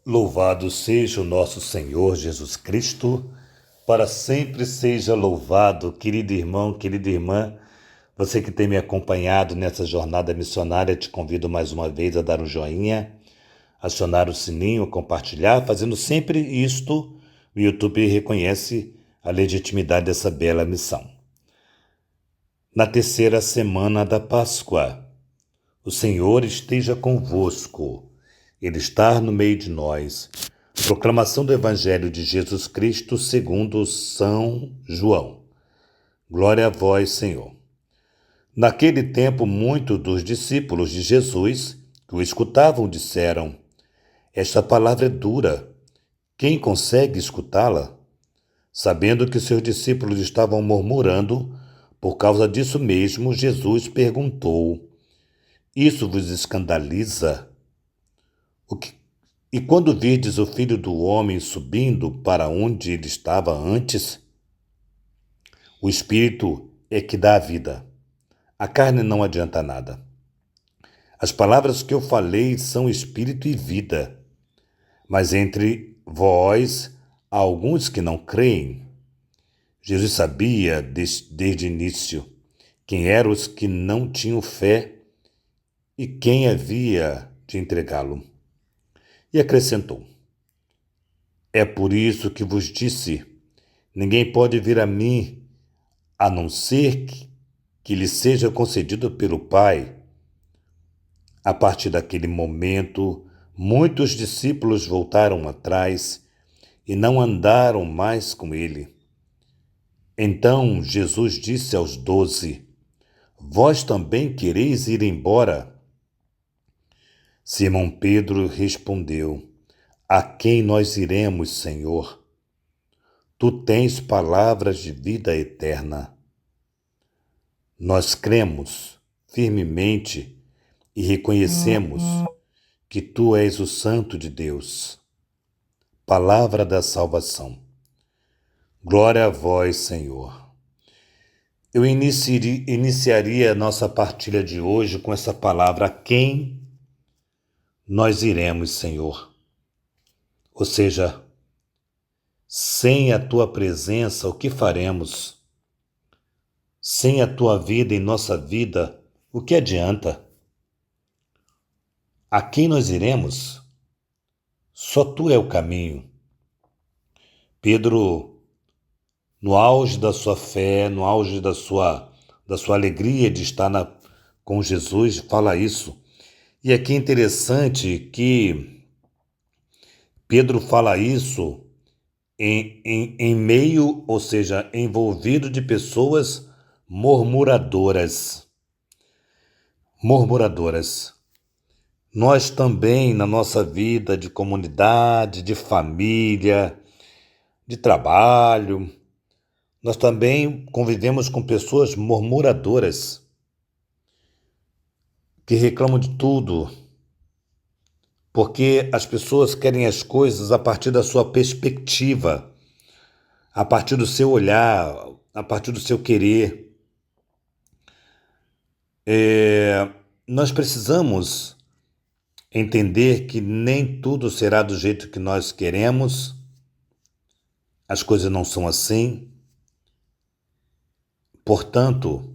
Louvado seja o nosso Senhor Jesus Cristo, para sempre seja louvado, querido irmão, querida irmã. Você que tem me acompanhado nessa jornada missionária, te convido mais uma vez a dar um joinha, acionar o sininho, compartilhar, fazendo sempre isto, o YouTube reconhece a legitimidade dessa bela missão. Na terceira semana da Páscoa, o Senhor esteja convosco. Ele está no meio de nós. Proclamação do Evangelho de Jesus Cristo segundo São João. Glória a vós, Senhor. Naquele tempo, muitos dos discípulos de Jesus que o escutavam disseram: Esta palavra é dura. Quem consegue escutá-la? Sabendo que seus discípulos estavam murmurando, por causa disso mesmo, Jesus perguntou: Isso vos escandaliza? E quando virdes o Filho do Homem subindo para onde ele estava antes? O Espírito é que dá a vida. A carne não adianta nada. As palavras que eu falei são espírito e vida. Mas entre vós há alguns que não creem. Jesus sabia desde o início quem eram os que não tinham fé e quem havia de entregá-lo. E acrescentou: É por isso que vos disse: ninguém pode vir a mim, a não ser que lhe seja concedido pelo Pai. A partir daquele momento, muitos discípulos voltaram atrás e não andaram mais com ele. Então Jesus disse aos 12: Vós também quereis ir embora? Simão Pedro respondeu: A quem nós iremos, Senhor? Tu tens palavras de vida eterna. Nós cremos firmemente e reconhecemos que Tu és o Santo de Deus. Palavra da salvação. Glória a vós, Senhor. Eu iniciaria a nossa partilha de hoje com essa palavra: a quem nós iremos, Senhor? Ou seja, sem a Tua presença, o que faremos? Sem a Tua vida em nossa vida, o que adianta? A quem nós iremos? Só Tu é o caminho. Pedro, no auge da sua fé, no auge da sua alegria de estar com Jesus, fala isso. E aqui é interessante que Pedro fala isso em meio, ou seja, envolvido de pessoas murmuradoras. Murmuradoras. Nós também, na nossa vida de comunidade, de família, de trabalho, nós também convivemos com pessoas murmuradoras, que reclamam de tudo, porque as pessoas querem as coisas a partir da sua perspectiva, a partir do seu olhar, a partir do seu querer. Nós precisamos entender que nem tudo será do jeito que nós queremos, as coisas não são assim. Portanto,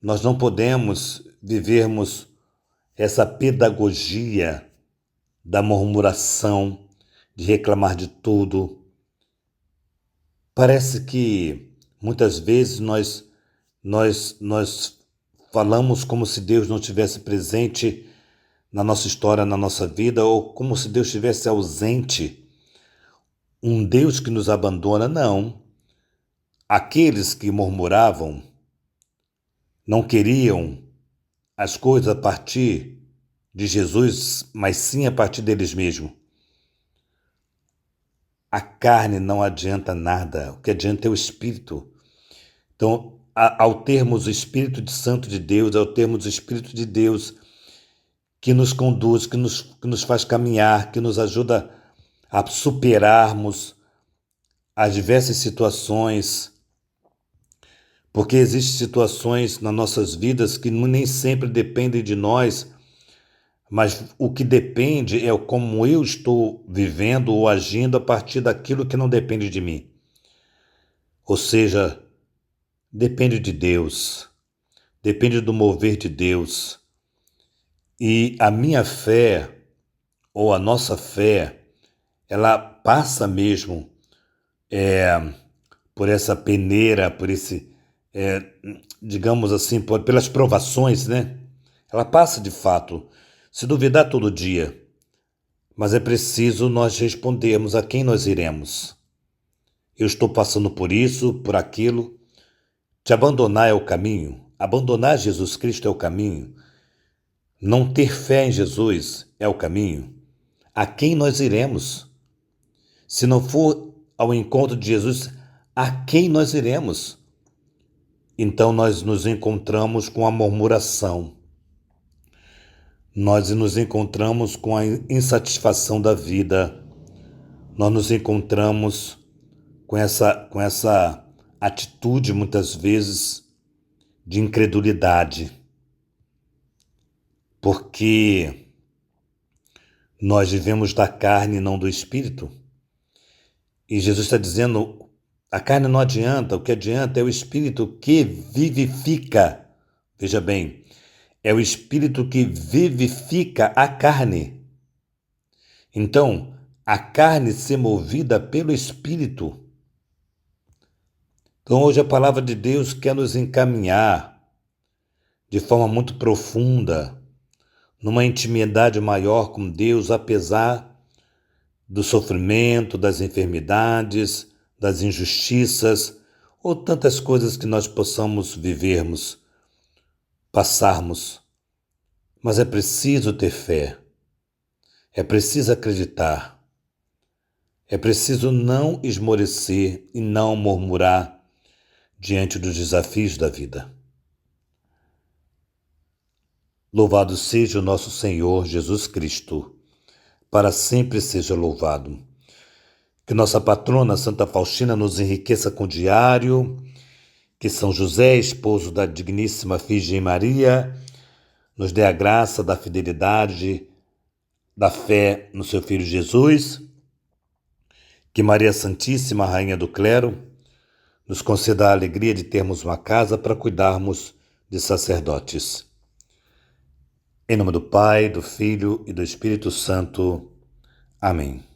nós não podemos vivermos essa pedagogia da murmuração, de reclamar de tudo. Parece que muitas vezes nós falamos como se Deus não estivesse presente na nossa história, na nossa vida, ou como se Deus estivesse ausente, um Deus que nos abandona. Não. Aqueles que murmuravam não queriam as coisas a partir de Jesus, mas sim a partir deles mesmos. A carne não adianta nada, o que adianta é o Espírito. Então, ao termos o Espírito Santo de Deus, ao termos o Espírito de Deus que nos conduz, que nos faz caminhar, que nos ajuda a superarmos as diversas situações, porque existem situações nas nossas vidas que nem sempre dependem de nós, mas o que depende é como eu estou vivendo ou agindo a partir daquilo que não depende de mim. Ou seja, depende de Deus, depende do mover de Deus. E a minha fé, ou a nossa fé, ela passa mesmo por essa peneira, por esse, digamos assim, pelas provações, né? Ela passa de fato, se duvidar todo dia, mas é preciso nós respondermos a quem nós iremos. Eu estou passando por isso, por aquilo. Te abandonar é o caminho, abandonar Jesus Cristo é o caminho, não ter fé em Jesus é o caminho. A quem nós iremos? Se não for ao encontro de Jesus, a quem nós iremos? Então nós nos encontramos com a murmuração, nós nos encontramos com a insatisfação da vida, nós nos encontramos com essa atitude, muitas vezes, de incredulidade, porque nós vivemos da carne e não do espírito. E Jesus está dizendo, a carne não adianta, o que adianta é o espírito que vivifica. Veja bem, é o espírito que vivifica a carne. Então, a carne ser movida pelo espírito. Então, hoje a palavra de Deus quer nos encaminhar de forma muito profunda, numa intimidade maior com Deus, apesar do sofrimento, das enfermidades, das injustiças ou tantas coisas que nós possamos vivermos, passarmos. Mas é preciso ter fé, é preciso acreditar, é preciso não esmorecer e não murmurar diante dos desafios da vida. Louvado seja o nosso Senhor Jesus Cristo, para sempre seja louvado. Que nossa patrona Santa Faustina nos enriqueça com o diário, que São José, esposo da digníssima Virgem Maria, nos dê a graça da fidelidade, da fé no seu Filho Jesus, que Maria Santíssima, Rainha do Clero, nos conceda a alegria de termos uma casa para cuidarmos de sacerdotes. Em nome do Pai, do Filho e do Espírito Santo. Amém.